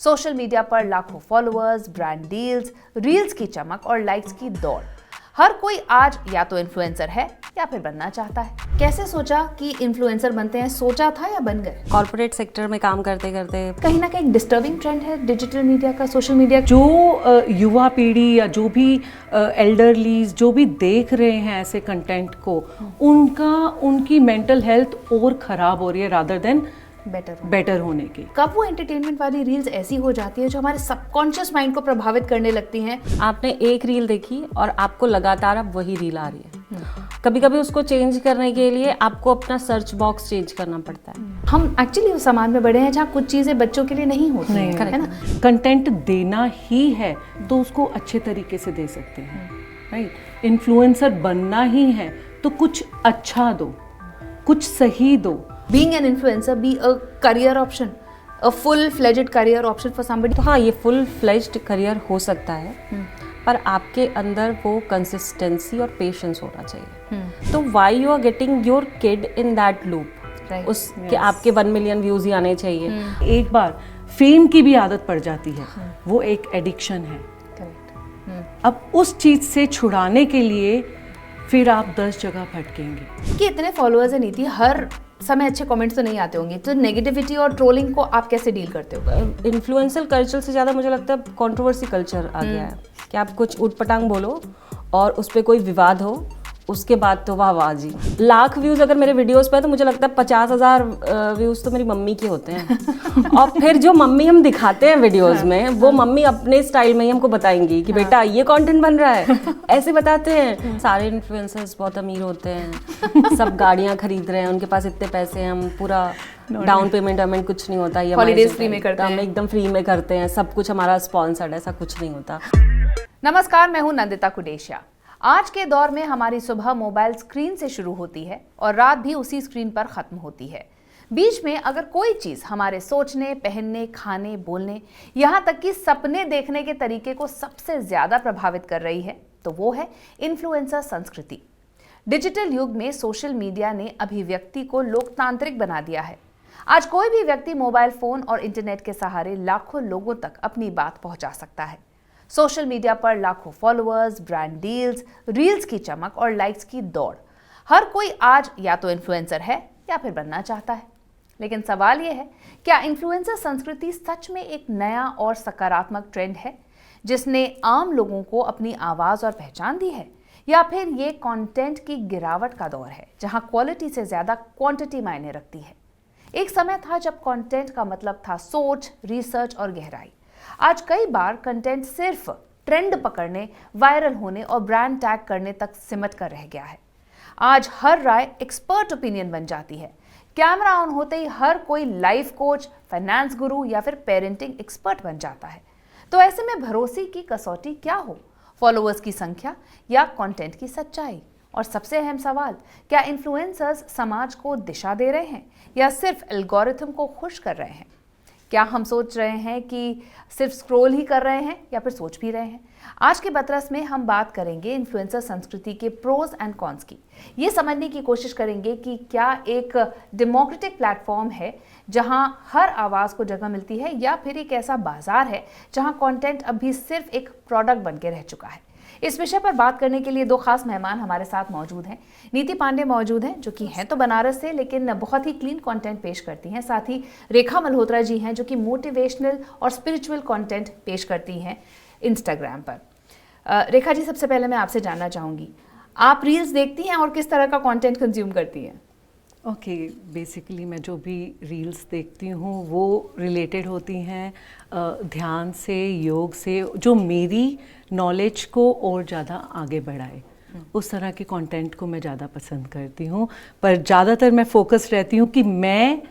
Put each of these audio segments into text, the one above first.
Social media पर लाखों followers, brand deals, reels की चमक और लाइक्स की दौड़। हर कोई आज या तो इन्फ्लुएंसर है या फिर बनना चाहता है। कैसे सोचा कि इन्फ्लुएंसर बनते हैं, सोचा था या बन गए? कॉर्पोरेट सेक्टर में काम करते करते कहीं ना कहीं डिस्टर्बिंग ट्रेंड है डिजिटल मीडिया का, सोशल मीडिया। जो युवा पीढ़ी या जो भी एल्डरलीज जो भी देख रहे हैं ऐसे कंटेंट को, उनकी मेंटल हेल्थ और ख़राब हो रही है रादर देन बेटर होने की। कब वो एंटरटेनमेंट वाली रील्स ऐसी हो जाती है जो हमारे सबकॉन्शियस माइंड को प्रभावित करने लगती हैं? आपने एक रील देखी और आपको लगातार अब वही रील आ रही है। कभी कभी उसको चेंज करने के लिए आपको अपना सर्च बॉक्स चेंज करना पड़ता है। हम एक्चुअली उस समाज में बड़े हैं जहाँ कुछ चीजें बच्चों के लिए नहीं होती हैं, है ना? कंटेंट देना ही है तो उसको अच्छे तरीके से दे सकते हैं, राइट? इन्फ्लुएंसर बनना ही है तो कुछ अच्छा दो, कुछ सही दो। Being an influencer be a career option, a full-fledged career option for somebody? तो हाँ, ये फुल फ्लेज्ड करियर हो सकता है, पर आपके अंदर वो कंसिस्टेंसी और पेशेंस होना चाहिए। तो why you are getting your kid in that loop, उसके आपके 1 मिलियन व्यूज ही आने चाहिए। एक बार फेम की भी आदत पड़ जाती है, वो एक एडिक्शन है। अब उस चीज से छुड़ाने के लिए फिर आप 10 जगह भटकेंगे। कि इतने फॉलोअर्स है नीति, हर समय अच्छे कमेंट्स तो नहीं आते होंगे, तो नेगेटिविटी और ट्रोलिंग को आप कैसे डील करते हो? इन्फ्लुएंसर कल्चर से ज़्यादा मुझे लगता है कंट्रोवर्सी कल्चर आ गया है कि आप कुछ उटपटांग बोलो और उस पर कोई विवाद हो, उसके बाद तो वाह जी। लाख व्यूज अगर मेरे वीडियोस पे है तो मुझे लगता है 50,000 व्यूज तो मेरी मम्मी के होते हैं। और फिर जो मम्मी हम दिखाते हैं वीडियोस में, वो मम्मी अपने स्टाइल में ही हमको बताएंगी कि बेटा ये कंटेंट बन रहा है, ऐसे बताते हैं। सारे इन्फ्लुएंसर्स बहुत अमीर होते हैं, सब गाड़ियां खरीद रहे हैं, उनके पास इतने पैसे हैं, हम पूरा डाउन पेमेंट कुछ नहीं होता, ये हॉलीडेज फ्री में करते हैं, हम एकदम फ्री में करते हैं, सब कुछ हमारा स्पॉन्सर्ड, ऐसा कुछ नहीं होता। नमस्कार, मैं हूं नंदिता कुडेशिया। आज के दौर में हमारी सुबह मोबाइल स्क्रीन से शुरू होती है और रात भी उसी स्क्रीन पर खत्म होती है। बीच में अगर कोई चीज हमारे सोचने, पहनने, खाने, बोलने, यहाँ तक कि सपने देखने के तरीके को सबसे ज्यादा प्रभावित कर रही है तो वो है इन्फ्लुएंसर संस्कृति। डिजिटल युग में सोशल मीडिया ने अभिव्यक्ति को लोकतांत्रिक बना दिया है। आज कोई भी व्यक्ति मोबाइल फोन और इंटरनेट के सहारे लाखों लोगों तक अपनी बात पहुंचा सकता है। सोशल मीडिया पर लाखों फॉलोअर्स, ब्रांड डील्स, रील्स की चमक और लाइक्स की दौड़। हर कोई आज या तो इन्फ्लुएंसर है या फिर बनना चाहता है। लेकिन सवाल यह है, क्या इन्फ्लुएंसर संस्कृति सच में एक नया और सकारात्मक ट्रेंड है जिसने आम लोगों को अपनी आवाज और पहचान दी है, या फिर ये कंटेंट की गिरावट का दौर है जहां क्वालिटी से ज्यादा क्वांटिटी मायने रखती है? एक समय था जब कंटेंट का मतलब था सोच, रिसर्च और गहराई। आज कई बार कंटेंट सिर्फ ट्रेंड पकड़ने, वायरल होने और ब्रांड टैग करने तक सिमट कर रह गया है। आज हर राय एक्सपर्ट ओपिनियन बन जाती है। कैमरा ऑन होते ही हर कोई लाइफ कोच, फाइनेंस गुरु या फिर पेरेंटिंग एक्सपर्ट बन जाता है। तो ऐसे में भरोसे की कसौटी क्या हो, फॉलोअर्स की संख्या या कंटेंट की सच्चाई? और सबसे अहम सवाल, क्या इन्फ्लुएंसर्स समाज को दिशा दे रहे हैं या सिर्फ एल्गोरिथम को खुश कर रहे हैं? क्या हम सोच रहे हैं कि सिर्फ स्क्रॉल ही कर रहे हैं या फिर सोच भी रहे हैं? आज के बतरस में हम बात करेंगे इन्फ्लुएंसर संस्कृति के प्रोज एंड कॉन्स की। ये समझने की कोशिश करेंगे कि क्या एक डेमोक्रेटिक प्लेटफॉर्म है जहां हर आवाज को जगह मिलती है, या फिर एक ऐसा बाजार है जहां कंटेंट अब भी सिर्फ एक प्रोडक्ट बन के रह चुका है। इस विषय पर बात करने के लिए 2 खास मेहमान हमारे साथ मौजूद हैं। नीति पांडे मौजूद हैं, जो कि हैं तो बनारस से लेकिन बहुत ही क्लीन कंटेंट पेश करती हैं। साथ ही रेखा मल्होत्रा जी हैं, जो कि मोटिवेशनल और स्पिरिचुअल कंटेंट पेश करती हैं इंस्टाग्राम पर। रेखा जी, सबसे पहले मैं आपसे जानना चाहूँगी, आप रील्स देखती हैं और किस तरह का कंटेंट कंज्यूम करती हैं? ओके, बेसिकली मैं जो भी रील्स देखती हूँ वो रिलेटेड होती हैं ध्यान से, योग से, जो मेरी नॉलेज को और ज़्यादा आगे बढ़ाए, उस तरह के कंटेंट को मैं ज़्यादा पसंद करती हूँ। पर ज़्यादातर मैं फोकस रहती हूँ कि मैं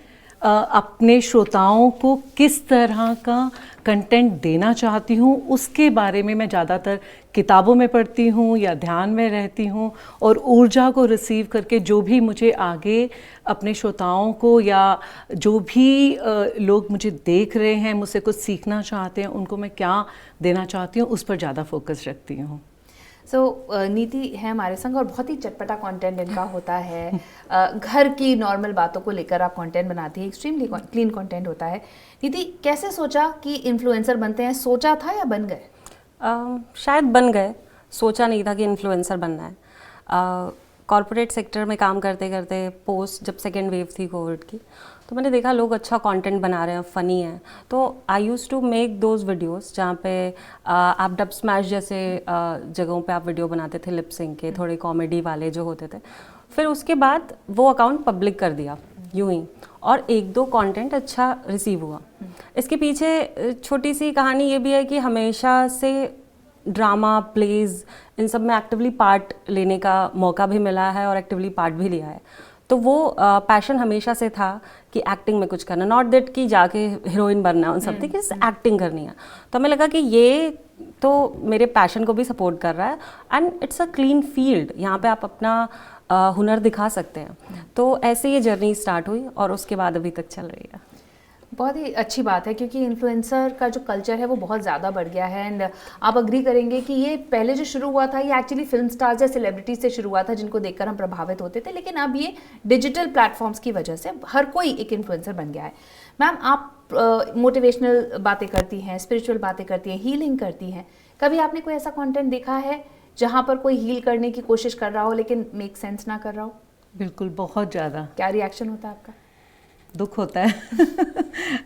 अपने श्रोताओं को किस तरह का कंटेंट देना चाहती हूँ, उसके बारे में मैं ज़्यादातर किताबों में पढ़ती हूँ या ध्यान में रहती हूँ, और ऊर्जा को रिसीव करके जो भी मुझे आगे अपने श्रोताओं को या जो भी लोग मुझे देख रहे हैं, मुझसे कुछ सीखना चाहते हैं, उनको मैं क्या देना चाहती हूँ, उस पर ज़्यादा फोकस रखती हूँ। नीति है हमारे संग और बहुत ही चटपटा कंटेंट इनका होता है। घर की नॉर्मल बातों को लेकर आप कंटेंट बनाती है, एक्सट्रीमली क्लीन कंटेंट होता है। नीति, कैसे सोचा कि इन्फ्लुएंसर बनते हैं? सोचा था या बन गए? शायद बन गए, सोचा नहीं था कि इन्फ्लुएंसर बनना है। कॉर्पोरेट सेक्टर में काम करते करते पोस्ट जब सेकेंड वेव थी कोविड की, तो मैंने देखा लोग अच्छा कंटेंट बना रहे हैं, फ़नी है, तो I used to make those videos जहाँ पे आप डब स्मैश जैसे जगहों पे आप वीडियो बनाते थे, लिप सिंक के, थोड़े कॉमेडी वाले जो होते थे। फिर उसके बाद वो अकाउंट पब्लिक कर दिया यूं ही, और एक दो कंटेंट अच्छा रिसीव हुआ। इसके पीछे छोटी सी कहानी ये भी है कि हमेशा से ड्रामा, प्लेज, इन सब में एक्टिवली पार्ट लेने का मौका भी मिला है और एक्टिवली पार्ट भी लिया है। तो वो पैशन हमेशा से था कि एक्टिंग में कुछ करना, नॉट दैट कि जाके हीरोइन बनना, उन सब थी कि एक्टिंग करनी है। तो हमें लगा कि ये तो मेरे पैशन को भी सपोर्ट कर रहा है and it's a clean field, यहाँ पे आप अपना हुनर दिखा सकते हैं। तो ऐसे ये जर्नी स्टार्ट हुई और उसके बाद अभी तक चल रही है। बहुत ही अच्छी बात है, क्योंकि इन्फ्लुएंसर का जो कल्चर है वो बहुत ज़्यादा बढ़ गया है। एंड आप अग्री करेंगे कि ये पहले जो शुरू हुआ था ये एक्चुअली फिल्म स्टार्स या सेलिब्रिटी से शुरू हुआ था, जिनको देखकर हम प्रभावित होते थे, लेकिन अब ये डिजिटल प्लेटफॉर्म्स की वजह से हर कोई एक इन्फ्लुएंसर बन गया है। मैम, आप मोटिवेशनल बातें करती हैं, स्पिरिचुअल बातें करती हैं, हीलिंग करती हैं। कभी आपने कोई ऐसा कॉन्टेंट देखा है जहाँ पर कोई हील करने की कोशिश कर रहा हो लेकिन मेक सेंस ना कर रहा हो? बिल्कुल, बहुत ज़्यादा। क्या रिएक्शन होता है आपका? दुख होता है।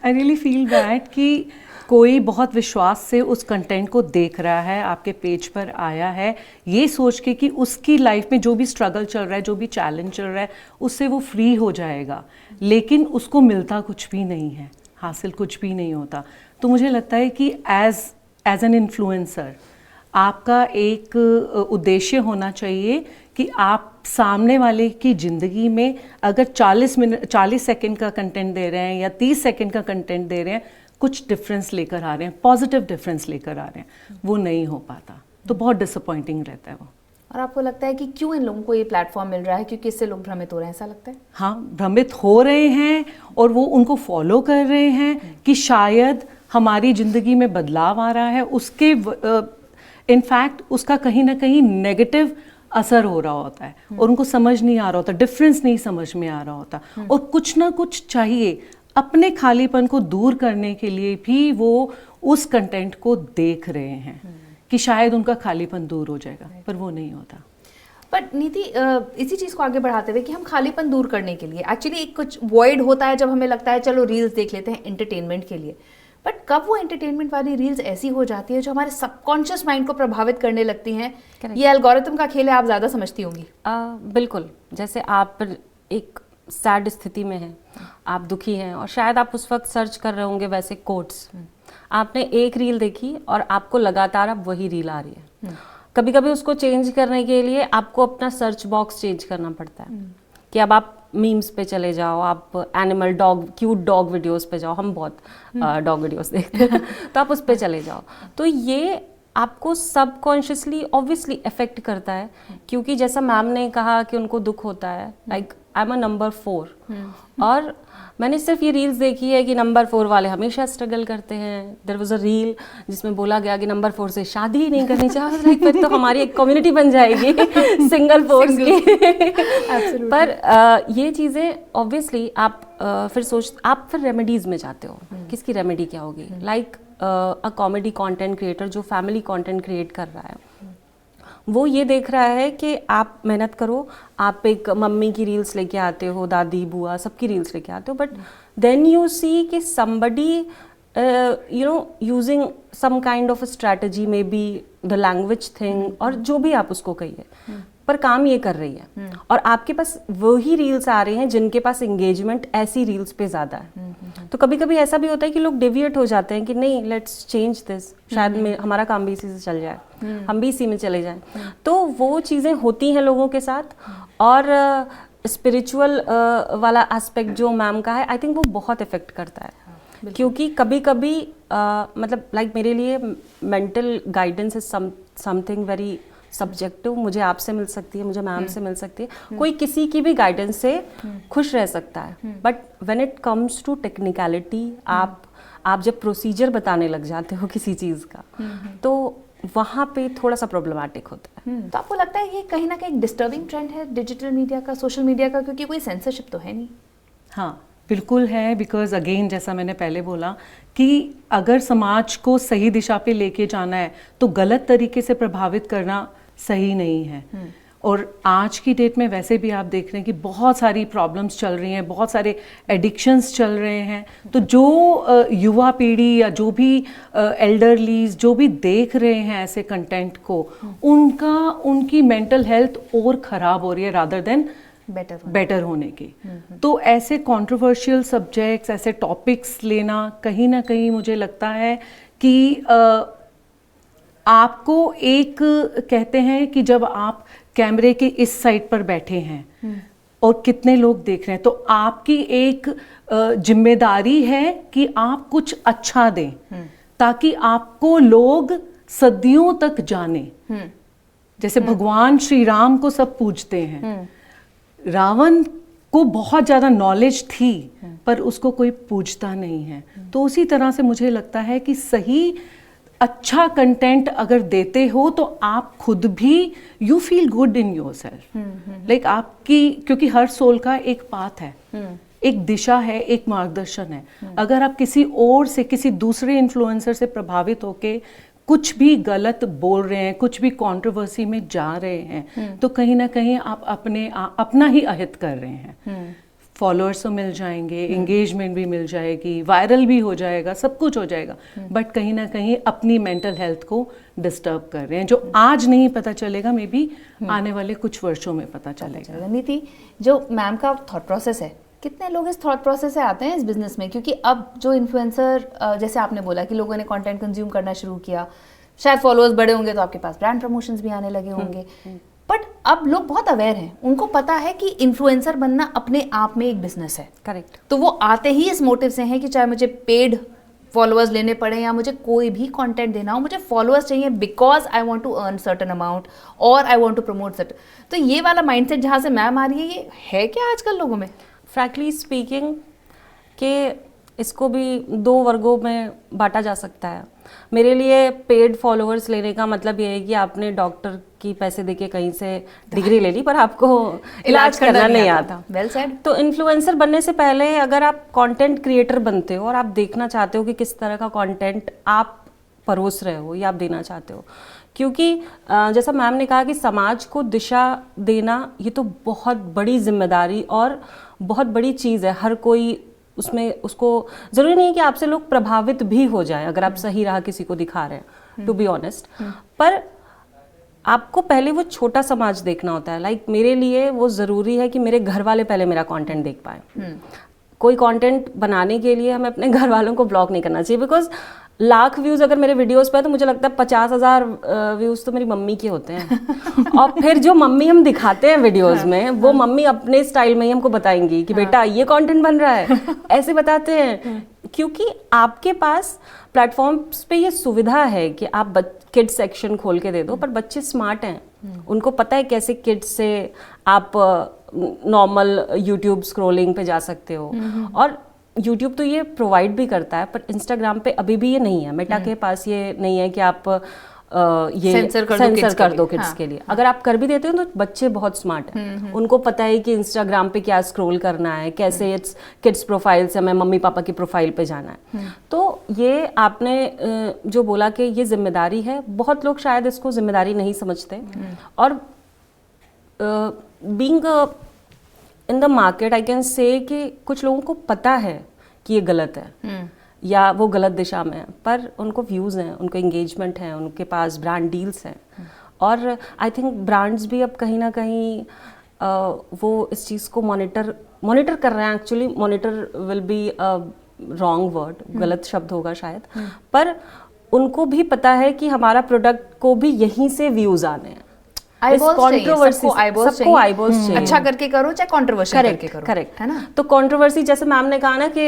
आई रियली फील बैड कि कोई बहुत विश्वास से उस कंटेंट को देख रहा है, आपके पेज पर आया है, ये सोच के कि उसकी लाइफ में जो भी स्ट्रगल चल रहा है, जो भी चैलेंज चल रहा है, उससे वो फ्री हो जाएगा, लेकिन उसको मिलता कुछ भी नहीं है, हासिल कुछ भी नहीं होता। तो मुझे लगता है कि एज एन इन्फ्लुएंसर आपका एक उद्देश्य होना चाहिए कि आप सामने वाले की ज़िंदगी में अगर 40 सेकंड का कंटेंट दे रहे हैं या 30 सेकंड का कंटेंट दे रहे हैं, कुछ डिफरेंस लेकर आ रहे हैं, पॉजिटिव डिफरेंस लेकर आ रहे हैं, वो नहीं हो पाता, तो बहुत डिसअपॉइंटिंग रहता है वो। और आपको लगता है कि क्यों इन लोगों को ये प्लेटफॉर्म मिल रहा है? क्योंकि इससे लोग भ्रमित हो रहे हैं, ऐसा लगता है? हाँ, भ्रमित हो रहे हैं और वो उनको फॉलो कर रहे हैं कि शायद हमारी ज़िंदगी में बदलाव आ रहा है, उसके इनफैक्ट उसका कहीं ना कहीं नेगेटिव असर हो रहा होता है और उनको समझ नहीं आ रहा होता, डिफरेंस नहीं समझ में आ रहा होता, और कुछ ना कुछ चाहिए अपने खालीपन को दूर करने के लिए भी वो उस कंटेंट को देख रहे हैं कि शायद उनका खालीपन दूर हो जाएगा, पर वो नहीं होता। बट नीति, इसी चीज़ को आगे बढ़ाते हुए कि हम खालीपन दूर करने के लिए एक्चुअली एक कुछ वॉइड होता है जब हमें लगता है चलो रील्स देख लेते हैं एंटरटेनमेंट के लिए, बट कब वो एंटरटेनमेंट वाली रील्स ऐसी हो जाती है जो हमारे सबकॉन्शियस माइंड को प्रभावित करने लगती हैं? ये एल्गोरिथम का खेल है, आप ज़्यादा समझती होंगी। बिल्कुल, जैसे आप एक सैड स्थिति में हैं, आप दुखी हैं और शायद आप उस वक्त सर्च कर रहे होंगे वैसे कोट्स, आपने एक रील देखी और आपको लगातार अब वही रील आ रही है। कभी कभी उसको चेंज करने के लिए आपको अपना सर्च बॉक्स चेंज करना पड़ता है कि अब आप मीम्स पे चले जाओ, आप animal dog, cute dog videos पे जाओ, हम बहुत डॉग वीडियोस देखते हैं तो आप उस पे चले जाओ। तो ये आपको सबकॉन्शियसली ऑब्वियसली अफेक्ट करता है, क्योंकि जैसा मैम ने कहा कि उनको दुख होता है, like I am a number 4 और मैंने सिर्फ ये रील्स देखी है कि नंबर 4 वाले हमेशा स्ट्रगल करते हैं। देयर वाज अ रील जिसमें बोला गया कि नंबर 4 से शादी ही नहीं करनी चाहिए, लाइक फिर तो हमारी एक कम्युनिटी बन जाएगी सिंगल फोर्स की। पर ये चीज़ें ऑब्वियसली आप आप फिर रेमेडीज में जाते हो, किसकी रेमेडी क्या होगी? Like a comedy content creator जो फैमिली कंटेंट क्रिएट कर रहा है, वो ये देख रहा है कि आप मेहनत करो, आप एक मम्मी की रील्स लेके आते हो, दादी बुआ सबकी रील्स लेके आते हो, बट देन यू सी कि somebody using some kind of strategy, maybe the language thing, और जो भी आप उसको कहिए, पर काम ये कर रही है और आपके पास वही रील्स आ रही हैं जिनके पास एंगेजमेंट ऐसी रील्स पे ज़्यादा है। तो कभी कभी ऐसा भी होता है कि लोग डेविएट हो जाते हैं कि नहीं, लेट्स चेंज दिस, शायद हमारा काम भी इसी से चल जाए, हम भी इसी में चले जाएं। तो वो चीज़ें होती हैं लोगों के साथ। और स्पिरिचुअल वाला एस्पेक्ट जो मैम का है, आई थिंक वो बहुत इफेक्ट करता है, क्योंकि कभी कभी मतलब लाइक मेरे लिए mental guidance is something very subjective. मुझे आपसे मिल सकती है, मुझे मैम से मिल सकती है, कोई किसी की भी गाइडेंस से खुश रह सकता है, but when it comes to technicality, आप जब प्रोसीजर बताने लग जाते हो किसी चीज़ का, तो वहाँ पे थोड़ा सा प्रॉब्लमैटिक होता है। तो आपको लगता है ये कहीं ना कहीं डिस्टर्बिंग ट्रेंड है डिजिटल मीडिया का, सोशल मीडिया का, क्योंकि कोई सेंसरशिप तो है नहीं? हाँ बिल्कुल है, बिकॉज अगेन जैसा मैंने पहले बोला कि अगर समाज को सही दिशा पे लेके जाना है तो गलत तरीके से प्रभावित करना सही नहीं है। और आज की डेट में वैसे भी आप देख रहे हैं कि बहुत सारी प्रॉब्लम्स चल रही हैं, बहुत सारे एडिक्शंस चल रहे हैं। तो जो युवा पीढ़ी या जो भी एल्डरलीज जो भी देख रहे हैं ऐसे कंटेंट को, उनकी मेंटल हेल्थ और ख़राब हो रही है रादर देन बेटर होने की। तो ऐसे कंट्रोवर्शियल सब्जेक्ट्स, ऐसे टॉपिक्स लेना कहीं ना कहीं मुझे लगता है कि आपको एक कहते हैं कि जब आप कैमरे के इस साइड पर बैठे हैं और कितने लोग देख रहे हैं, तो आपकी एक जिम्मेदारी है कि आप कुछ अच्छा दें ताकि आपको लोग सदियों तक जाने। जैसे भगवान श्री राम को सब पूजते हैं, रावण को बहुत ज़्यादा नॉलेज थी पर उसको कोई पूछता नहीं है। तो उसी तरह से मुझे लगता है कि सही अच्छा कंटेंट अगर देते हो तो आप खुद भी you feel good in yourself, like आपकी, क्योंकि हर सोल का एक पाथ है, एक दिशा है, एक मार्गदर्शन है। अगर आप किसी और से, किसी दूसरे इन्फ्लुएंसर से प्रभावित होके कुछ भी गलत बोल रहे हैं, कुछ भी कंट्रोवर्सी में जा रहे हैं, तो कहीं ना कहीं आप अपना ही अहित कर रहे हैं। फॉलोअर्स तो मिल जाएंगे, एंगेजमेंट भी मिल जाएगी, वायरल भी हो जाएगा, सब कुछ हो जाएगा, बट कहीं ना कहीं अपनी मेंटल हेल्थ को डिस्टर्ब कर रहे हैं, जो आज नहीं पता चलेगा, मे बी आने वाले कुछ वर्षों में पता चलेगा। नीति, जो मैम का थॉट प्रोसेस है, कितने लोग इस थॉट प्रोसेस से आते हैं इस बिजनेस में? क्योंकि अब जो इन्फ्लुएंसर, जैसे आपने बोला कि लोगों ने कंटेंट कंज्यूम करना शुरू किया, शायद फॉलोअर्स बड़े होंगे तो आपके पास ब्रांड प्रमोशंस भी आने लगे होंगे, बट अब लोग बहुत अवेयर हैं, उनको पता है कि इन्फ्लुएंसर बनना अपने आप में एक बिजनेस है। करेक्ट। तो वो आते ही इस मोटिव से हैं कि चाहे मुझे पेड फॉलोअर्स लेने पड़े या मुझे कोई भी कंटेंट देना हो, मुझे फॉलोअर्स चाहिए because I want to earn certain amount और I want to promote certain. तो ये वाला माइंडसेट जहाँ से मैम आ रही है, ये है क्या आजकल लोगों में? फ्रैंकली स्पीकिंग कि इसको भी दो वर्गों में बांटा जा सकता है। मेरे लिए पेड फॉलोअर्स लेने का मतलब ये है कि आपने डॉक्टर की पैसे देके कहीं से डिग्री ले ली पर आपको इलाज करना नहीं आता। Well said. तो इन्फ्लुएंसर बनने से पहले अगर आप कंटेंट क्रिएटर बनते हो और आप देखना चाहते हो कि किस तरह का कंटेंट आप परोस रहे हो या आप देना चाहते हो, क्योंकि जैसा मैम ने कहा कि समाज को दिशा देना ये तो बहुत बड़ी जिम्मेदारी और बहुत बड़ी चीज़ है। हर कोई उसमें, उसको ज़रूरी नहीं है कि आपसे लोग प्रभावित भी हो जाएं अगर आप सही राह किसी को दिखा रहे हैं, टू बी ऑनेस्ट। पर आपको पहले वो छोटा समाज देखना होता है। लाइक मेरे लिए वो ज़रूरी है कि मेरे घर वाले पहले मेरा कंटेंट देख पाए। कोई कंटेंट बनाने के लिए हमें अपने घर वालों को ब्लॉक नहीं करना चाहिए, बिकॉज लाख व्यूज़ अगर मेरे वीडियोस पे है तो मुझे लगता है 50,000 व्यूज़ तो मेरी मम्मी के होते हैं। और फिर जो मम्मी हम दिखाते हैं वीडियोस में, वो मम्मी अपने स्टाइल में ही हमको बताएंगी कि बेटा ये कंटेंट बन रहा है, ऐसे बताते हैं। क्योंकि आपके पास प्लेटफॉर्म्स पे ये सुविधा है कि आप किड्स सेक्शन खोल के दे दो, पर बच्चे स्मार्ट हैं, उनको पता है कैसे किड्स से आप नॉर्मल यूट्यूब स्क्रॉलिंग पे जा सकते हो। और यूट्यूब तो ये प्रोवाइड भी करता है, पर इंस्टाग्राम पे अभी भी ये नहीं है। मेटा के पास ये नहीं है कि आप ये सेंसर कर दो किड्स के लिए। अगर आप कर भी देते हो तो बच्चे बहुत स्मार्ट हैं, उनको पता है कि इंस्टाग्राम पे क्या स्क्रॉल करना है, कैसे इट्स किड्स प्रोफाइल से हमें मम्मी पापा की प्रोफाइल पे जाना है। तो ये आपने जो बोला कि ये जिम्मेदारी है, बहुत लोग शायद इसको जिम्मेदारी नहीं समझते। और being in the market I can say कि कुछ लोगों को पता है कि ये गलत है या वो गलत दिशा में है, पर उनको व्यूज़ हैं, उनको एंगेजमेंट है, उनके पास ब्रांड डील्स हैं। और आई थिंक ब्रांड्स भी अब कहीं ना कहीं वो इस चीज़ को मॉनिटर कर रहे हैं। Actually monitor will be wrong word, गलत शब्द होगा शायद, पर उनको भी पता है कि हमारा प्रोडक्ट को भी यहीं से व्यूज़ आने हैं। सबको eyeballs चाहिए। अच्छा करके करो चाहे कंट्रोवर्सी करके करो, करेक्ट है ना। तो कंट्रोवर्सी, जैसे मैम ने कहा ना कि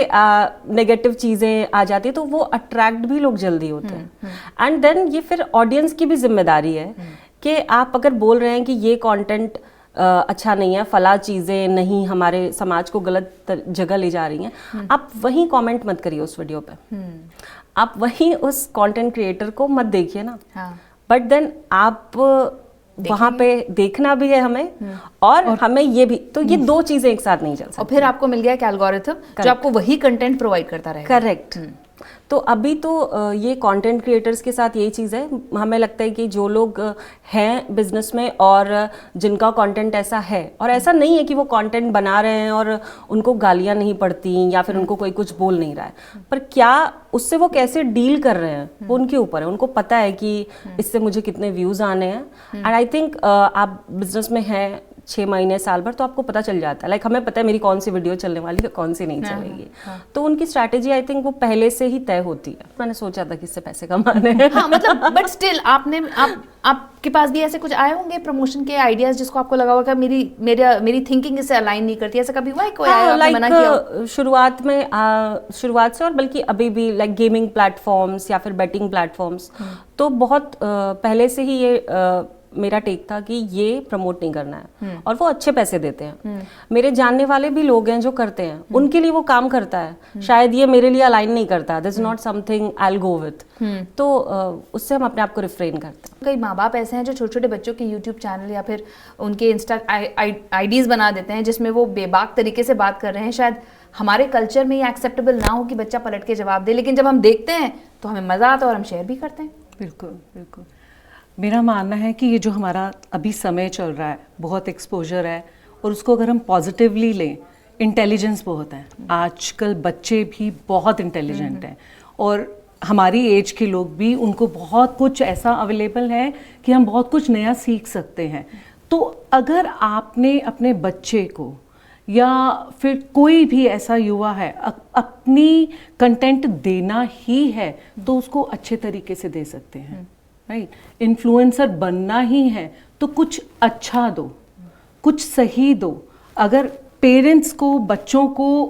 नेगेटिव चीजें आ जाती है तो वो अट्रैक्ट भी लोग जल्दी होते हैं। एंड देन ये फिर ऑडियंस की भी जिम्मेदारी है कि आप अगर बोल रहे हैं कि ये कंटेंट अच्छा नहीं है, फला चीजें नहीं हमारे समाज को गलत जगह ले जा रही हैं, आप वहीं कमेंट मत करिए उस वीडियो पे, आप वहीं उस कंटेंट क्रिएटर को मत देखिए ना। बट देन आप वहाँ पे देखना भी है हमें और हमें ये भी, तो ये दो चीजें एक साथ नहीं चल सकती। और फिर आपको मिल गया एक एल्गोरिथम जो आपको वही कंटेंट प्रोवाइड करता रहेगा। करेक्ट। तो अभी तो ये कंटेंट क्रिएटर्स के साथ यही चीज़ है, हमें लगता है कि जो लोग हैं बिजनेस में और जिनका कंटेंट ऐसा है, और ऐसा नहीं है कि वो कंटेंट बना रहे हैं और उनको गालियां नहीं पड़ती या फिर उनको कोई कुछ बोल नहीं रहा है, पर क्या उससे वो कैसे डील कर रहे हैं वो उनके ऊपर है। उनको पता है कि इससे मुझे कितने व्यूज़ आने हैं, एंड आई थिंक आप बिजनेस में हैं 6 महीने साल भर तो आपको पता चल जाता है, लाइक हमें पता है मेरी कौन सी वीडियो चलने वाली है, कौन सी नहीं चलेगी। तो उनकी स्ट्रैटेजी आई थिंक वो पहले से ही तय होती है। मैंने सोचा था कि इससे पैसे कमाने हैं। हाँ, मतलब बट स्टिल आपके पास भी ऐसे कुछ आए होंगे प्रमोशन के आइडियाज जिसको आपको लगा होगा मेरी थिंकिंग इससे अलाइन नहीं करती, ऐसा कभी हुआ है? कोई आया आपने मना किया हो? शुरुआत से और बल्कि अभी भी लाइक गेमिंग प्लेटफॉर्म्स या फिर बेटिंग प्लेटफॉर्म्स, तो बहुत पहले से ही ये मेरा टेक था कि ये प्रमोट नहीं करना है, और वो अच्छे पैसे देते हैं। मेरे जानने वाले भी लोग हैं जो करते हैं, उनके लिए वो काम करता है, शायद ये मेरे लिए अलाइन नहीं करता, this is not something I will go with, तो उससे हम अपने आप को रिफ्रेन करते हैं। कई माँ बाप ऐसे हैं जो छोटे छोटे बच्चों के यूट्यूब चैनल या फिर उनके इंस्टा आईडीज बना देते हैं जिसमें वो बेबाक तरीके से बात कर रहे हैं। शायद हमारे कल्चर में ये एक्सेप्टेबल ना हो कि बच्चा पलट के जवाब दे, लेकिन जब हम देखते हैं तो हमें मजा आता है और हम शेयर भी करते हैं। बिल्कुल बिल्कुल। मेरा मानना है कि ये जो हमारा अभी समय चल रहा है, बहुत एक्सपोजर है, और उसको अगर हम पॉजिटिवली लें, इंटेलिजेंस बहुत है आजकल, बच्चे भी बहुत इंटेलिजेंट हैं, और हमारी एज के लोग भी, उनको बहुत कुछ ऐसा अवेलेबल है कि हम बहुत कुछ नया सीख सकते हैं। तो अगर आपने अपने बच्चे को या फिर कोई भी ऐसा युवा है अपनी कंटेंट देना ही है तो उसको अच्छे तरीके से दे सकते हैं, राइट। इन्फ्लुएंसर बनना ही है तो कुछ अच्छा दो, कुछ सही दो। अगर पेरेंट्स को, बच्चों को,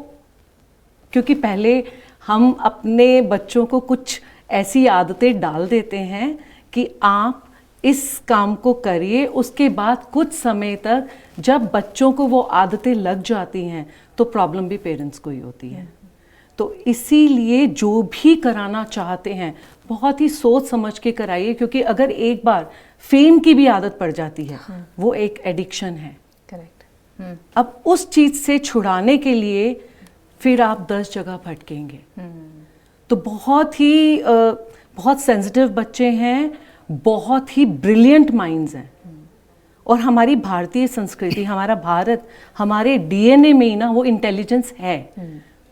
क्योंकि पहले हम अपने बच्चों को कुछ ऐसी आदतें डाल देते हैं कि आप इस काम को करिए, उसके बाद कुछ समय तक जब बच्चों को वो आदतें लग जाती हैं तो प्रॉब्लम भी पेरेंट्स को ही होती है। तो इसीलिए जो भी कराना चाहते हैं बहुत ही सोच समझ के कराइए, क्योंकि अगर एक बार फेम की भी आदत पड़ जाती है वो एक एडिक्शन है। करेक्ट। अब उस चीज से छुड़ाने के लिए फिर आप 10 जगह भटकेंगे। तो बहुत सेंसिटिव बच्चे हैं, बहुत ही ब्रिलियंट माइंड्स हैं, और हमारी भारतीय संस्कृति, हमारा भारत, हमारे डीएनए में ही ना वो इंटेलिजेंस है,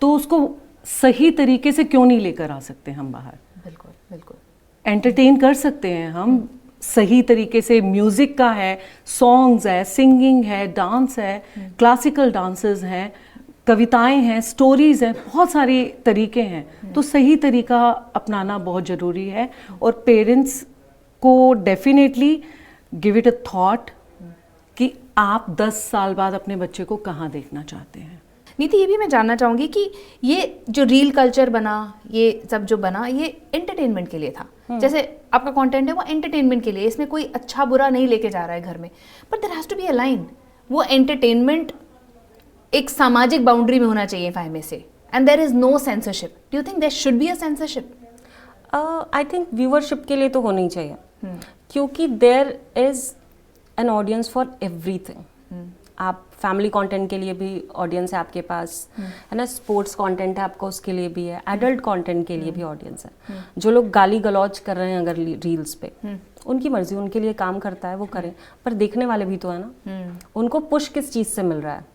तो उसको सही तरीके से क्यों नहीं लेकर आ सकते हम बाहर। बिल्कुल बिल्कुल। एंटरटेन कर सकते हैं हम सही तरीके से, म्यूजिक का है, सॉन्ग्स है, सिंगिंग है, डांस है, क्लासिकल डांसेस हैं, कविताएं हैं, स्टोरीज हैं, बहुत सारे तरीके हैं। तो सही तरीका अपनाना बहुत ज़रूरी है, और पेरेंट्स को definitely give it a thought कि आप 10 साल बाद अपने बच्चे को कहाँ देखना चाहते हैं। नीति, ये भी मैं जानना चाहूँगी कि ये जो रील कल्चर बना, ये सब जो बना, ये एंटरटेनमेंट के लिए था। जैसे आपका कंटेंट है वो एंटरटेनमेंट के लिए, इसमें कोई अच्छा बुरा नहीं लेके जा रहा है घर में, but there has to be a line. वो एंटरटेनमेंट एक सामाजिक बाउंड्री में होना चाहिए फाइमे से, and there is no censorship. Do you think there should be a censorship? I think viewership के लिए तो होनी चाहिए, क्योंकि there is an audience for everything. आप फैमिली कंटेंट के लिए भी ऑडियंस है आपके पास, है ना, स्पोर्ट्स कंटेंट है आपका उसके लिए भी है, एडल्ट कंटेंट के लिए भी ऑडियंस है। जो लोग गाली गलौज कर रहे हैं अगर रील्स पे, उनकी मर्जी, उनके लिए काम करता है, वो करें, पर देखने वाले भी तो है ना, उनको पुश किस चीज़ से मिल रहा है।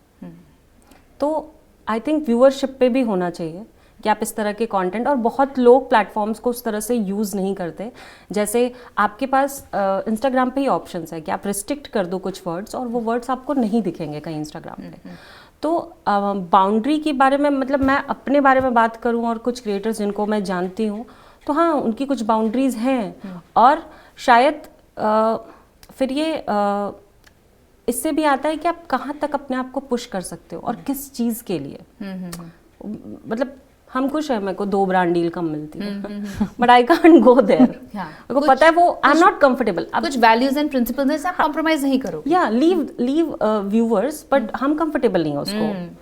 तो आई थिंक व्यूअरशिप पे भी होना चाहिए कि आप इस तरह के कंटेंट, और बहुत लोग प्लेटफॉर्म्स को उस तरह से यूज़ नहीं करते। जैसे आपके पास इंस्टाग्राम पे ही ऑप्शंस है कि आप रिस्ट्रिक्ट कर दो कुछ वर्ड्स और वो वर्ड्स आपको नहीं दिखेंगे कहीं इंस्टाग्राम पे। तो बाउंड्री के बारे में, मतलब मैं अपने बारे में बात करूं और कुछ क्रिएटर्स जिनको मैं जानती हूं, तो हाँ, उनकी कुछ बाउंड्रीज हैं, और शायद फिर ये इससे भी आता है कि आप कहाँ तक अपने आप को पुश कर सकते हो और किस चीज़ के लिए। मतलब हम खुश है, मेरे को 2 ब्रांड डील कम मिलती है, but I can't go there. मेरे को पता है वो आई एम नॉट कंफर्टेबल। कुछ वैल्यूज एंड प्रिंसिपल्स से आप कॉम्प्रोमाइज नहीं करो। या लीव व्यूअर्स, बट हम कंफर्टेबल नहीं है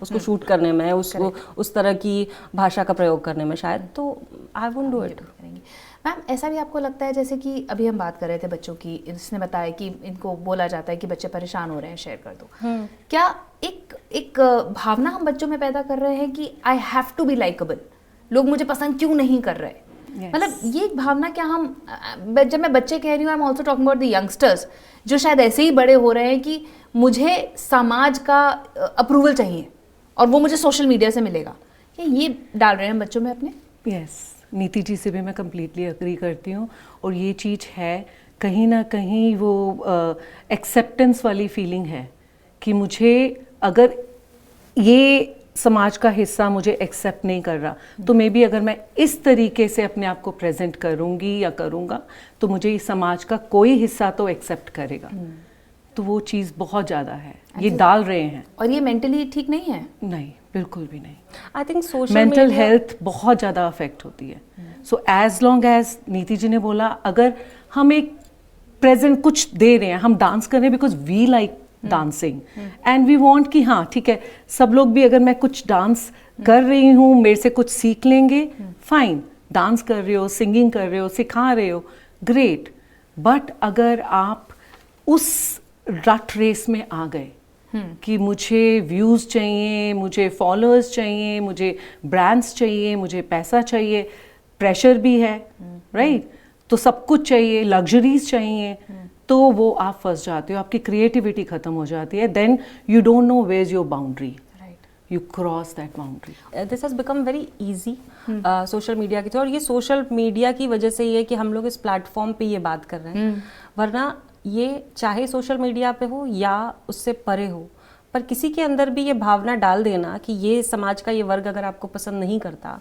उसको शूट करने में, उसको उस तरह की भाषा का प्रयोग करने में शायद, तो I won't do it. Ma'am ऐसा भी आपको लगता है, जैसे कि अभी हम बात कर रहे थे बच्चों की, इसने बताया कि इनको बोला जाता है कि बच्चे परेशान हो रहे हैं, शेयर कर दो, क्या एक भावना हम बच्चों में पैदा कर रहे हैं कि I have to be likeable, लोग मुझे पसंद क्यों नहीं कर रहे? मतलब ये एक भावना क्या हम, जब मैं बच्चे कह रही हूँ, I am also talking about the youngsters जो शायद ऐसे ही बड़े हो रहे हैं कि मुझे समाज का अप्रूवल चाहिए और वो मुझे सोशल मीडिया से मिलेगा, ये डाल रहे हैं बच्चों में अपने? यस, नीति जी से भी मैं कम्प्लीटली अग्री करती हूँ। और ये चीज़ है कहीं ना कहीं वो एक्सेप्टेंस वाली फीलिंग है कि मुझे अगर ये समाज का हिस्सा मुझे एक्सेप्ट नहीं कर रहा तो मे बी अगर मैं इस तरीके से अपने आप को प्रेजेंट करूँगी या करूँगा तो मुझे इस समाज का कोई हिस्सा तो एक्सेप्ट करेगा। तो वो चीज़ बहुत ज़्यादा है, ये डाल रहे हैं। और ये मेंटली ठीक नहीं है? नहीं, बिल्कुल भी नहीं। I think social mental health बहुत ज़्यादा अफेक्ट होती है। सो एज लॉन्ग एज नीति जी ने बोला, अगर हम एक प्रेजेंट कुछ दे रहे हैं, हम डांस कर रहे हैं because we like dancing and we want कि हाँ ठीक है, सब लोग भी अगर मैं कुछ डांस कर रही हूँ मेरे से कुछ सीख लेंगे, फाइन, डांस कर रहे हो, सिंगिंग कर रहे हो, सिखा रहे हो, ग्रेट। बट अगर आप उस रट रेस में आ गए कि मुझे व्यूज़ चाहिए, मुझे फॉलोअर्स चाहिए, मुझे ब्रांड्स चाहिए, मुझे पैसा चाहिए, प्रेशर भी है, राइट, तो सब कुछ चाहिए, लग्जरीज चाहिए, तो वो आप फंस जाते हो, आपकी क्रिएटिविटी खत्म हो जाती है। Then you don't know where is your boundary, you cross that boundary. This has become very easy social media की थ्रू, और ये सोशल मीडिया की वजह से ये कि हम लोग इस प्लेटफॉर्म पे ये बात कर रहे हैं, वरना ये चाहे सोशल मीडिया पे हो या उससे परे हो, पर किसी के अंदर भी ये भावना डाल देना कि ये समाज का ये वर्ग अगर आपको पसंद नहीं करता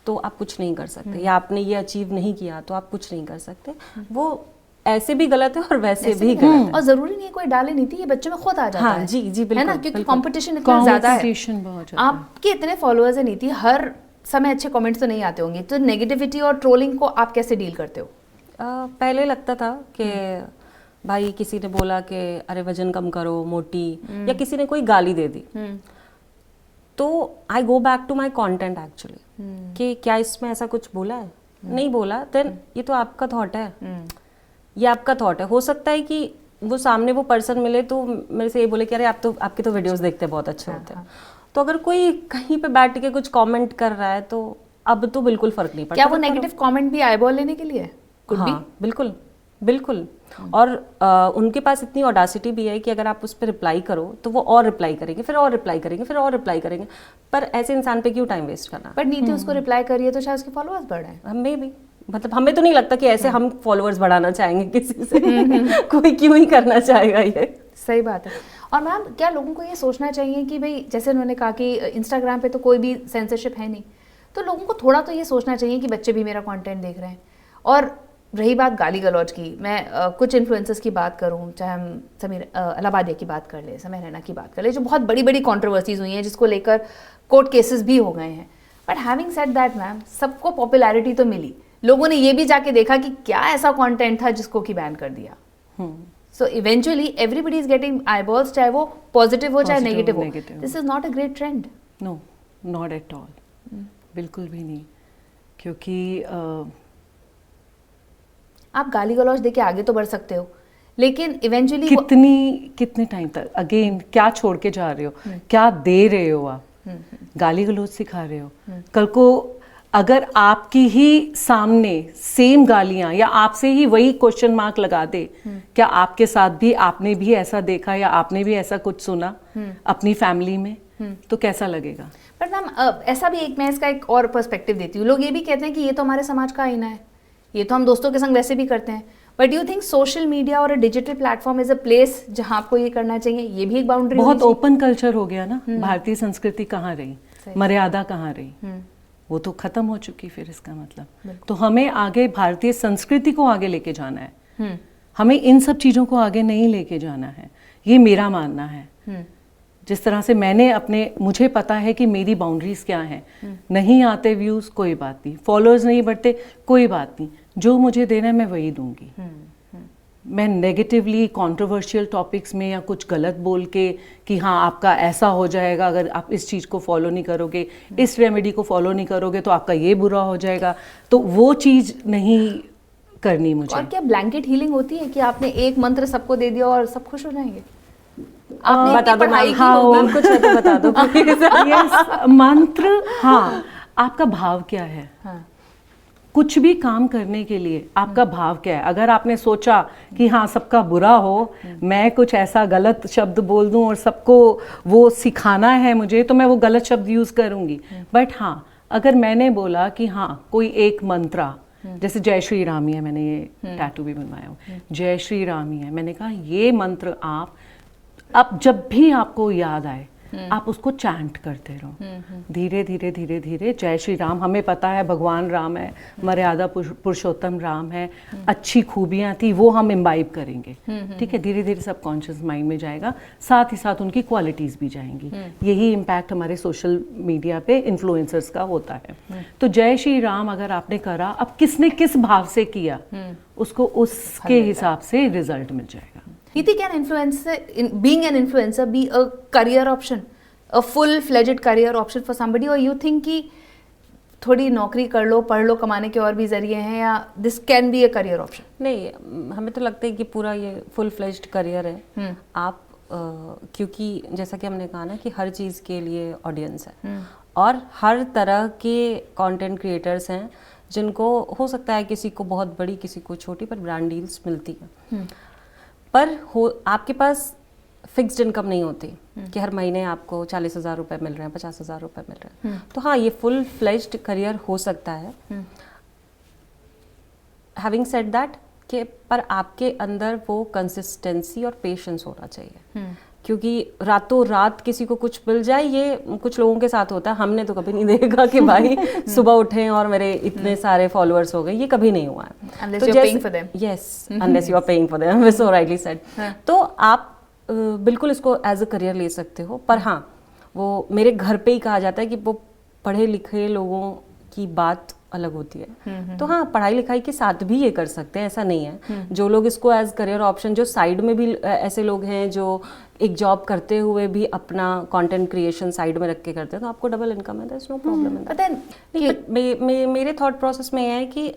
तो आप कुछ नहीं कर सकते, या आपने ये अचीव नहीं किया तो आप कुछ नहीं कर सकते, वो ऐसे भी गलत है और वैसे भी गलत है। और जरूरी नहीं है कोई डाले नीति, ये बच्चों में खुद आ जाता है। जी बिल्कुल, है ना, क्योंकि कंपटीशन इतना ज्यादा है, बहुत ज्यादा। आपके इतने फॉलोअर्स है नीति, हर समय अच्छे कमेंट्स तो नहीं आते होंगे, तो नेगेटिविटी और ट्रोलिंग को आप कैसे डील करते हो? पहले लगता था कि भाई किसी ने बोला कि अरे वजन कम करो, मोटी, या किसी ने कोई गाली दे दी, तो I go back to my content actually, कि क्या इसमें ऐसा कुछ बोला है, नहीं बोला, देन ये तो आपका थॉट है, ये आपका थॉट है। हो सकता है कि वो सामने वो पर्सन मिले तो मेरे से ये बोले कि अरे आप तो, आपके तो वीडियोस देखते बहुत अच्छे होते हैं, तो अगर कोई कहीं पे बैठ के कुछ कमेंट कर रहा है तो अब तो बिल्कुल फर्क नहीं पड़ता। क्या वो नेगेटिव कमेंट भी आईबॉल लेने के लिए? हाँ, बिल्कुल बिल्कुल। और उनके पास इतनी ऑडासिटी भी है कि अगर आप उस पर रिप्लाई करो तो वो और रिप्लाई करेंगे, फिर और रिप्लाई करेंगे, फिर और रिप्लाई करेंगे, पर ऐसे इंसान पे क्यों टाइम वेस्ट करना। पर नीति उसको रिप्लाई करिए तो शायद उसके फॉलोअर्स बढ़ रहे हैं। हमें भी, मतलब हमें तो नहीं लगता कि ऐसे हम फॉलोअर्स बढ़ाना चाहेंगे किसी से कोई क्यों ही करना चाहेगा ये। सही बात है। और मैम क्या लोगों को ये सोचना चाहिए कि भाई जैसे उन्होंने कहा कि इंस्टाग्राम पे तो कोई भी सेंसरशिप है नहीं, तो लोगों को थोड़ा तो ये सोचना चाहिए कि बच्चे भी मेरा कंटेंट देख रहे हैं। और रही बात गाली गलौज की, मैं कुछ इन्फ्लुएंसर्स की बात करूं, चाहे हम समीर इलाहाबादिया की बात कर ले, समय रैना की बात कर ले, जो बहुत बड़ी बड़ी कंट्रोवर्सीज हुई हैं जिसको लेकर कोर्ट केसेस भी हो गए हैं। But having said that ma'am, सबको पॉपुलैरिटी तो मिली, लोगों ने ये भी जाके देखा कि क्या ऐसा कंटेंट था जिसको कि बैन कर दिया। So eventually everybody is getting eyeballs, चाहे वो पॉजिटिव हो चाहे नेगेटिव हो। This is not a great trend. No, not at all, बिल्कुल भी नहीं। क्योंकि आप गाली गलौज देके आगे तो बढ़ सकते हो, लेकिन इवेंचुअली कितने टाइम तक, अगेन क्या छोड़ के जा रहे हो, क्या दे रहे हो आप, गाली गलौज सिखा रहे हो। कल को अगर आपकी ही सामने सेम गालियां या आपसे ही वही क्वेश्चन मार्क लगा दे, क्या आपके साथ भी आपने भी ऐसा देखा या आपने भी ऐसा कुछ सुना अपनी फैमिली में, तो कैसा लगेगा। पर मैम ऐसा भी मैं इसका एक और पर्सपेक्टिव देती हूँ, लोग ये भी कहते हैं कि ये तो हमारे समाज का आईना है, ये तो हम दोस्तों के संग वैसे भी करते हैं, but you think social media और digital platform is a place जहां आपको ये करना चाहिए? ये भी एक बाउंड्री, बहुत ओपन कल्चर हो गया ना। भारतीय संस्कृति कहाँ रही, मर्यादा कहाँ रही, वो तो खत्म हो चुकी फिर इसका मतलब। तो हमें आगे भारतीय संस्कृति को आगे लेके जाना है, हमें इन सब चीजों को आगे नहीं लेके जाना है, ये मेरा मानना है। जिस तरह से मैंने मुझे पता है कि मेरी बाउंड्रीज क्या हैं, नहीं आते व्यूज कोई बात नहीं, फॉलोअर्स नहीं बढ़ते कोई बात नहीं, जो मुझे देना है मैं वही दूंगी। मैं नेगेटिवली कंट्रोवर्शियल टॉपिक्स में या कुछ गलत बोल के कि हाँ आपका ऐसा हो जाएगा अगर आप इस चीज़ को फॉलो नहीं करोगे, इस रेमेडी को फॉलो नहीं करोगे तो आपका ये बुरा हो जाएगा, तो वो चीज़ नहीं करनी मुझे। और क्या ब्लैंकेट हीलिंग होती है कि आपने एक मंत्र सबको दे दिया और सब खुश हो जाएंगे? आपने बता दो पढ़ाई मैम, की हाँ होगी। मैम कुछ है तो बता दो प्लीज। यस, मंत्र, हाँ, आपका भाव क्या है? हाँ। कुछ भी काम करने के लिए आपका भाव क्या है? अगर आपने सोचा कि हाँ सबका बुरा हो, मैं कुछ ऐसा गलत शब्द बोल दूं और सबको वो सिखाना है मुझे, तो मैं वो गलत शब्द यूज़ करूंगी। बट हाँ, अगर मैंने बोला कि हाँ कोई एक मंत्रा, जैसे जय श्री राम ही है, मैंने ये टैटू भी बनवाया हूँ, जय श्री राम ही है, मैंने कहा ये मंत्र आप जब भी आपको याद आए आप उसको चैंट करते रहो, धीरे धीरे धीरे धीरे। जय श्री राम, हमें पता है भगवान राम है, मर्यादा पुरुषोत्तम राम है, अच्छी खूबियां थी वो हम इम्बाइब करेंगे, ठीक है, धीरे धीरे सबकॉन्शियस माइंड में जाएगा, साथ ही साथ उनकी क्वालिटीज भी जाएंगी। यही इम्पैक्ट हमारे सोशल मीडिया पे इन्फ्लुएंसर्स का होता है। तो जय श्री राम अगर आपने करा, अब किसने किस भाव से किया उसको उसके हिसाब से रिजल्ट मिल जाएगा। Niti, can being an influencer be a career option, a full-fledged career option for somebody, or you think कि थोड़ी नौकरी कर लो, पढ़ लो, कमाने के और भी जरिए हैं, या this can be a career option? नहीं, हमें तो लगता है कि पूरा ये फुल फ्लेज्ड करियर है। आप क्योंकि जैसा कि हमने कहा ना कि हर चीज़ के लिए ऑडियंस है और हर तरह के कंटेंट क्रिएटर्स हैं जिनको हो सकता है किसी को बहुत बड़ी, किसी को छोटी, पर ब्रांड डील्स मिलती है। पर आपके पास फिक्स्ड इनकम नहीं होती कि हर महीने आपको 40,000 रुपये मिल रहे हैं, 50,000 रुपये मिल रहे हैं। तो हाँ, ये फुल फ्लेज्ड करियर हो सकता है। हैविंग सेड दैट कि पर आपके अंदर वो कंसिस्टेंसी और पेशेंस होना चाहिए, क्योंकि रातों रात किसी को कुछ मिल जाए, ये कुछ लोगों के साथ होता है। हमने तो कभी नहीं देखा कि भाई सुबह उठे और मेरे इतने सारे फॉलोअर्स हो गए, ये कभी नहीं हुआ है। Unless you're paying for them. Yes, unless you are paying for them, so rightly said. तो आप बिल्कुल इसको एज अ करियर ले सकते हो। पर हाँ, वो मेरे घर पे ही कहा जाता है कि वो पढ़े लिखे लोगों की बात अलग होती है। तो हाँ, पढ़ाई लिखाई के साथ भी ये कर सकते हैं, ऐसा नहीं है। जो लोग इसको एज करियर ऑप्शन, जो साइड में भी ऐसे लोग हैं जो एक जॉब करते हुए भी अपना कंटेंट क्रिएशन साइड में रख के करते हैं, तो आपको डबल इनकम है, that's no problem in that. मेरे थॉट प्रोसेस में है कि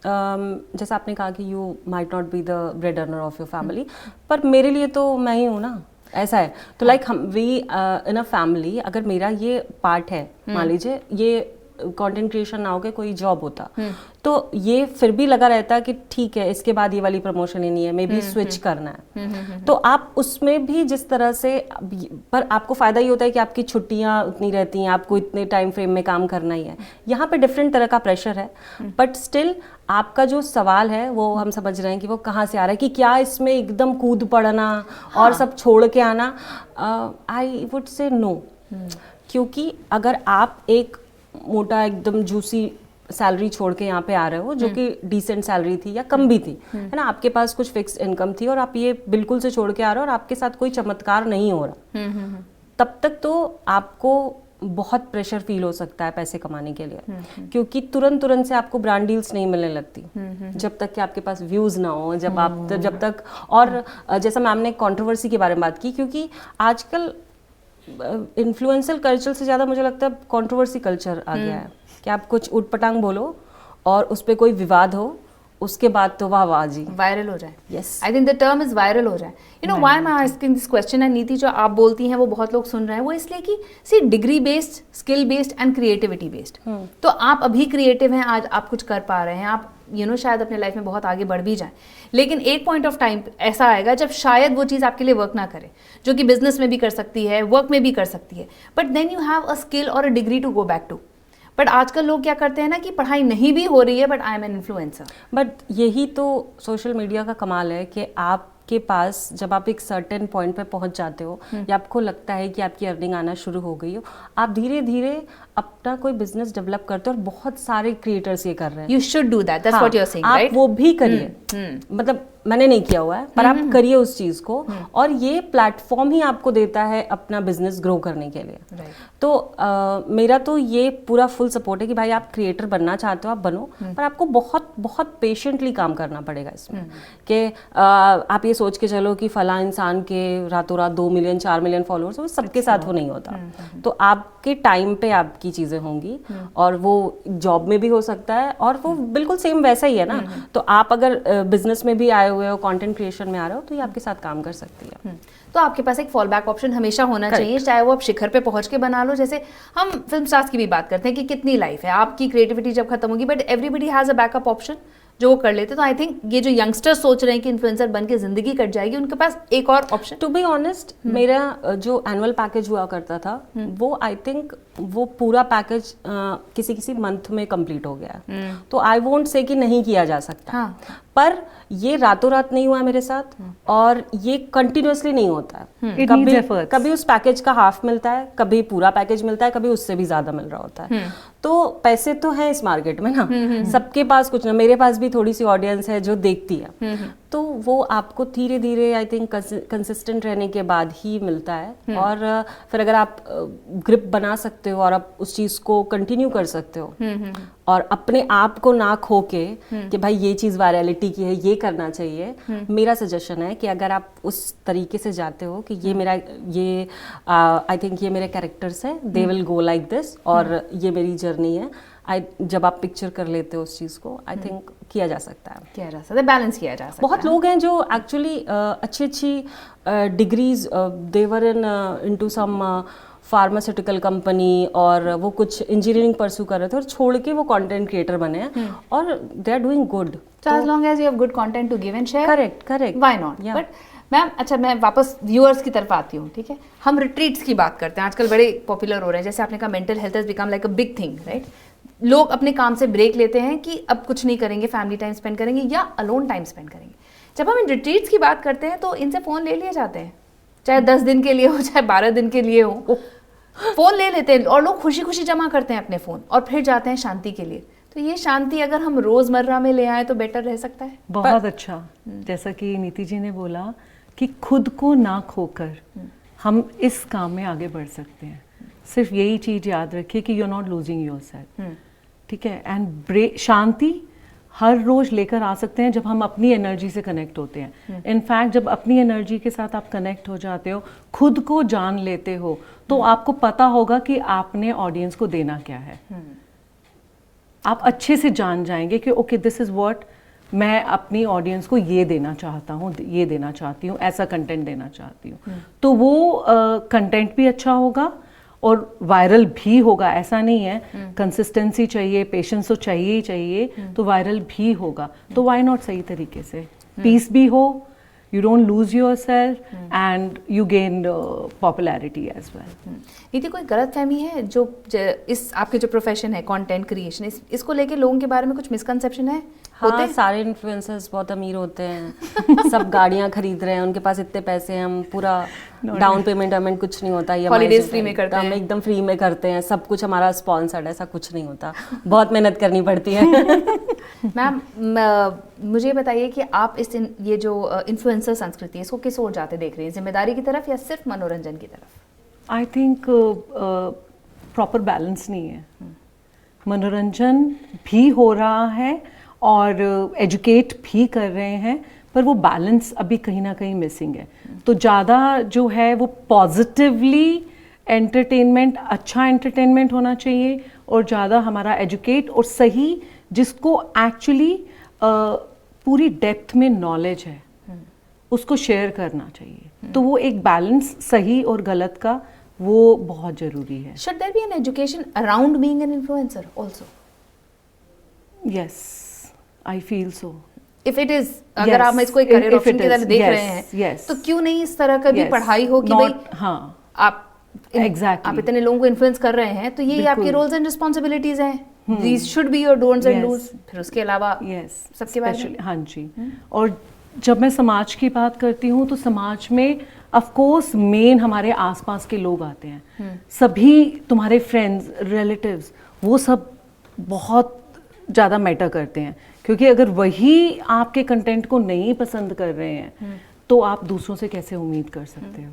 जैसा आपने कहा कि you might not be the bread earner of your family, पर मेरे लिए तो मैं ही हूँ ना, ऐसा है। तो लाइक हम वी इन अ फैमिली, अगर मेरा ये पार्ट है, मान लीजिए ये कंटेंट क्रिएशन ना हो के कोई जॉब होता, तो ये फिर भी लगा रहता कि ठीक है इसके बाद ये वाली प्रमोशन ही नहीं है, मे बी स्विच करना है। तो आप उसमें भी जिस तरह से, पर आपको फायदा ये होता है कि आपकी छुट्टियां उतनी रहती हैं, आपको इतने टाइम फ्रेम में काम करना ही है। यहाँ पे डिफरेंट तरह का प्रेशर है, बट स्टिल आपका जो सवाल है वो हम समझ रहे हैं कि वो कहाँ से आ रहा है, कि क्या इसमें एकदम कूद पड़ना और सब छोड़ के आना। आई वुड से नो, क्योंकि अगर आप एक मोटा एकदम जूसी सैलरी छोड़ के यहाँ पे आ रहे हो, जो कि डिसेंट सैलरी थी या कम भी थी, है ना, आपके पास कुछ फिक्स इनकम थी और आप ये बिल्कुल से छोड़ के आ रहे हो और आपके साथ कोई चमत्कार नहीं हो रहा, तब तक तो आपको बहुत प्रेशर फील हो सकता है पैसे कमाने के लिए, क्योंकि तुरंत से आपको ब्रांड डील्स नहीं मिलने लगती जब तक कि आपके पास व्यूज ना हो, जब तक। और जैसा मैम ने कंट्रोवर्सी के बारे में बात की, क्योंकि आजकल इन्फ्लुएंसर कल्चर से ज़्यादा मुझे लगता है कंट्रोवर्सी कल्चर आ गया है, कि आप कुछ उटपटांग बोलो और उस पर कोई विवाद हो, उसके बाद तो वाह वाह जी, वायरल हो जाए। Yes. I think the term is viral हो जाए। You know why am I asking this question, and नीति जो आप बोलती हैं वो बहुत लोग सुन रहे हैं, वो इसलिए कि see degree based, skill based and creativity based. तो आप अभी क्रिएटिव हैं, आज आप कुछ कर पा रहे हैं, आप शायद अपने लाइफ में बहुत आगे बढ़ भी जाएं, लेकिन एक पॉइंट ऑफ टाइम ऐसा आएगा जब शायद वो चीज़ आपके लिए वर्क ना करे, जो कि बिजनेस में भी कर सकती है, वर्क में भी कर सकती है, but then you have a skill और a degree to go back to. But आजकल लोग क्या करते हैं ना कि पढ़ाई नहीं भी हो रही है, but I am an influencer. But यही तो सोशल मीडिया का कमाल है कि आपके पास जब आप एक सर्टेन पॉइंट पे पहुंच जाते हो, या आपको लगता है कि आपकी अर्निंग आना शुरू हो गई हो, आप धीरे धीरे अपना कोई बिजनेस डेवलप करते हो, और बहुत सारे क्रिएटर्स ये कर रहे हैं। You should do that, that's what you are saying, right? आप वो भी करिए। मतलब मैंने नहीं किया हुआ है, पर आप करिए उस चीज को, और ये प्लेटफॉर्म ही आपको देता है अपना बिजनेस ग्रो करने के लिए। तो मेरा तो ये पूरा फुल सपोर्ट है कि भाई आप क्रिएटर बनना चाहते हो आप बनो, पर आपको बहुत बहुत पेशेंटली काम करना पड़ेगा इसमें। कि आप ये सोच के चलो कि फला इंसान के रातों रात 2 मिलियन 4 मिलियन फॉलोअर्स, वो सबके साथ वो नहीं होता। तो आपके टाइम पे आपकी चीजें होंगी, और वो जॉब में भी हो सकता है, और वो बिल्कुल सेम वैसा ही है ना। तो आप अगर बिजनेस में भी आए हुए हो, कंटेंट क्रिएशन में आ रहे हो, तो ये आपके साथ काम कर सकती है। तो आपके पास एक फॉल बैक ऑप्शन हमेशा होना चाहिए, चाहे वो आप शिखर पे पहुंच के बना लो। जैसे हम फिल्म स्टार्स की भी बात करते हैं कि कितनी लाइफ है, आपकी क्रिएटिविटी जब खत्म होगी, but everybody has a backup option जो वो कर लेते। तो आई थिंक ये जो यंगस्टर्स सोच रहे हैं कि इन्फ्लुएंसर बन के जिंदगी कट जाएगी, उनके पास एक और ऑप्शन। टू बी ऑनेस्ट, मेरा जो एनुअल पैकेज हुआ करता था, वो आई थिंक वो पूरा पैकेज किसी किसी मंथ में कंप्लीट हो गया। तो आई वोंट से कि नहीं किया जा सकता। हाँ। पर ये रातों रात नहीं हुआ मेरे साथ, और ये कंटिन्यूअसली नहीं होता है। It needs efforts. कभी उस पैकेज का हाफ मिलता है, कभी पूरा पैकेज मिलता है, कभी उससे भी ज्यादा मिल रहा होता है। तो पैसे तो हैं इस मार्केट में ना, सबके पास कुछ ना, मेरे पास भी थोड़ी सी ऑडियंस है जो देखती है। तो वो आपको धीरे धीरे आई थिंक कंसिस्टेंट रहने के बाद ही मिलता है। और फिर अगर आप ग्रिप बना सकते हो और आप उस चीज को कंटिन्यू कर सकते हो, और अपने आप को ना खो के कि भाई ये चीज वायरलिटी की है, ये करना चाहिए, मेरा सजेशन है कि अगर आप उस तरीके से जाते हो कि ये मेरा ये आई थिंक ये मेरे कैरेक्टर्स है, they will go like this, और ये मेरी जर्नी है, जब आप पिक्चर कर लेते हो उस चीज को, आई थिंक किया जा सकता है, बैलेंस किया जा सकता है। बहुत लोग हैं जो एक्चुअली अच्छी अच्छी डिग्रीज देवर इनटू सम फार्मास्यूटिकल कंपनी, और वो कुछ इंजीनियरिंग परस्यू कर रहे थे और छोड़ के वो कंटेंट क्रिएटर बने हैं, और they are doing good. So as long as you have good content to give and share, correct, why not? Yeah. But ma'am, अच्छा मैं वापस व्यूअर्स की तरफ आती हूँ, ठीक है। हम रिट्रीट्स की बात करते हैं, आजकल बड़े पॉपुलर हो रहे हैं। जैसे आपने कहा mental health has become like a big thing, right. लोग अपने काम से ब्रेक लेते हैं कि अब कुछ नहीं करेंगे, फैमिली टाइम स्पेंड करेंगे या अलोन टाइम स्पेंड करेंगे। जब हम इन रिट्रीट्स की बात करते हैं तो इनसे फ़ोन ले लिए जाते हैं, चाहे 10 दिन के लिए हो, चाहे 12 दिन के लिए हो, फ़ोन ले लेते हैं, और लोग खुशी खुशी जमा करते हैं अपने फ़ोन और फिर जाते हैं शांति के लिए। तो ये शांति अगर हम रोज़मर्रा में ले आए तो बेटर रह सकता है। बहुत अच्छा, जैसा कि नीति जी ने बोला कि खुद को ना खोकर हम इस काम में आगे बढ़ सकते हैं। सिर्फ यही चीज़ याद रखिए कि you are not losing yourself, ठीक है। एंड शांति हर रोज लेकर आ सकते हैं जब हम अपनी एनर्जी से कनेक्ट होते हैं। इनफैक्ट जब अपनी एनर्जी के साथ आप कनेक्ट हो जाते हो, खुद को जान लेते हो, तो आपको पता होगा कि आपने ऑडियंस को देना क्या है। आप अच्छे से जान जाएंगे कि ओके दिस इज व्हाट मैं अपनी ऑडियंस को ये देना चाहता हूँ, ये देना चाहती हूँ, ऐसा कंटेंट देना चाहती हूँ। तो वो कंटेंट भी अच्छा होगा और वायरल भी होगा। ऐसा नहीं है, कंसिस्टेंसी चाहिए, पेशेंस तो चाहिए ही चाहिए, तो वायरल भी होगा। तो व्हाई नॉट सही तरीके से, पीस भी हो, you don't lose yourself and you gain popularity as well। नीति, कोई गलत फहमी है जो इस आपके जो प्रोफेशन है कंटेंट क्रिएशन, इसको लेके लोगों के बारे में कुछ मिसकंसेप्शन है? हाँ, सारे इन्फ्लुएंसर्स बहुत अमीर होते हैं, सब गाड़ियाँ खरीद रहे हैं, उनके पास इतने पैसे हैं, हम पूरा डाउन पेमेंट कुछ नहीं होता, हॉलीडेज फ्री में करते हैं, हम एकदम फ्री में करते हैं, सब कुछ हमारा स्पॉन्सर्ड है, ऐसा कुछ नहीं होता, बहुत मेहनत करनी पड़ती है। मैम, मुझे बताइए कि आप ये जो इन्फ्लुएंसर संस्कृति है, इसको किस ओर जाते देख रही हैं, जिम्मेदारी की तरफ या सिर्फ मनोरंजन की तरफ? आई थिंक प्रॉपर बैलेंस नहीं है। मनोरंजन भी हो रहा है और एजुकेट भी कर रहे हैं, पर वो बैलेंस अभी कहीं ना कहीं मिसिंग है। तो ज़्यादा जो है वो पॉजिटिवली एंटरटेनमेंट, अच्छा एंटरटेनमेंट होना चाहिए, और ज़्यादा हमारा एजुकेट और सही, जिसको एक्चुअली पूरी डेप्थ में नॉलेज है, उसको शेयर करना चाहिए। तो वो एक बैलेंस सही और गलत का, वो बहुत ज़रूरी है। Should there be an education around being an influencer also? Yes, I feel so. If it is, अगर आप इसको एक करियर ऑप्शन की तरह देख रहे हैं, तो क्यों नहीं इस तरह का भी पढ़ाई हो कि भाई आप आप इतने लोगों को इन्फ्लुएंस कर रहे हैं, तो ये आपकी रोल्स एंड रिस्पॉन्सिबिलिटीज हैं, these should be your don'ts and do's। फिर उसके अलावा सबके बारे में, हाँ जी। और जब मैं समाज की बात करती हूँ तो समाज में ऑफ कोर्स मेन हमारे आसपास के लोग आते हैं, सभी तुम्हारे फ्रेंड्स, रिलेटिव्स, वो सब बहुत ज़्यादा मैटर करते हैं क्योंकि अगर वही आपके कंटेंट को नहीं पसंद कर रहे हैं तो आप दूसरों से कैसे उम्मीद कर सकते हो।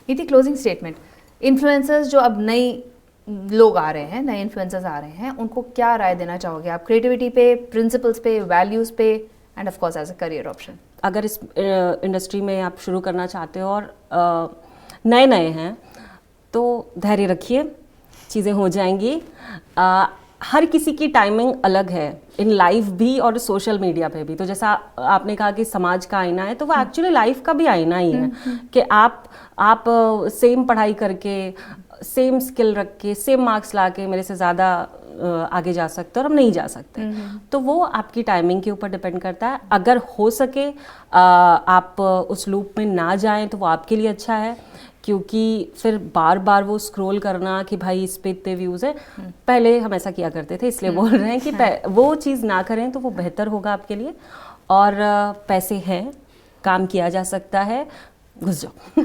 नीति, क्लोजिंग स्टेटमेंट, इन्फ्लुएंसर्स जो अब नई लोग आ रहे हैं, नए इन्फ्लुएंसर्स आ रहे हैं, उनको क्या राय देना चाहोगे आप क्रिएटिविटी पे, प्रिंसिपल्स पे, वैल्यूज़ पे and of course as a career option? अगर इस इंडस्ट्री में आप शुरू करना चाहते हो और नए नए हैं तो धैर्य रखिए, चीज़ें हो जाएंगी। हर किसी की टाइमिंग अलग है, इन लाइफ भी और सोशल मीडिया पे भी। तो जैसा आपने कहा कि समाज का आईना है, तो वो एक्चुअली लाइफ का भी आईना ही है कि आप सेम पढ़ाई करके, सेम स्किल रख के, सेम मार्क्स ला के मेरे से ज़्यादा आगे जा सकते हो और हम नहीं जा सकते। तो वो आपकी टाइमिंग के ऊपर डिपेंड करता है। अगर हो सके आप उस लूप में ना जाएं तो वो आपके लिए अच्छा है, क्योंकि फिर बार बार वो स्क्रॉल करना कि भाई इस पे इतने व्यूज़ है, पहले हम ऐसा किया करते थे, इसलिए बोल रहे हैं कि वो चीज़ ना करें तो वो बेहतर होगा आपके लिए। और पैसे हैं, काम किया जा सकता है, घुस जाओ।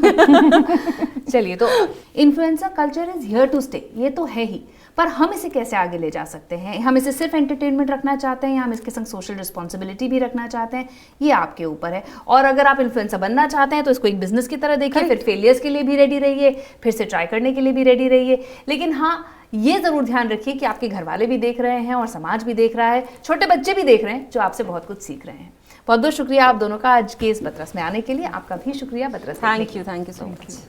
चलिए, तो influencer culture is here to stay, ये तो है ही, पर हम इसे कैसे आगे ले जा सकते हैं? हम इसे सिर्फ एंटरटेनमेंट रखना चाहते हैं या हम इसके संग सोशल रिस्पॉन्सिबिलिटी भी रखना चाहते हैं? ये आपके ऊपर है। और अगर आप इन्फ्लुएंसर बनना चाहते हैं तो इसको एक बिजनेस की तरह देखिए, फिर फेलियर्स के लिए भी रेडी रहिए, फिर से ट्राई करने के लिए भी रेडी रहिए। लेकिन हाँ, ये ज़रूर ध्यान रखिए कि आपके घर वाले भी देख रहे हैं और समाज भी देख रहा है, छोटे बच्चे भी देख रहे हैं जो आपसे बहुत कुछ सीख रहे हैं। बहुत बहुत शुक्रिया आप दोनों का आज के इस बतरस में आने के लिए। आपका भी शुक्रिया Batras. Thank you so much.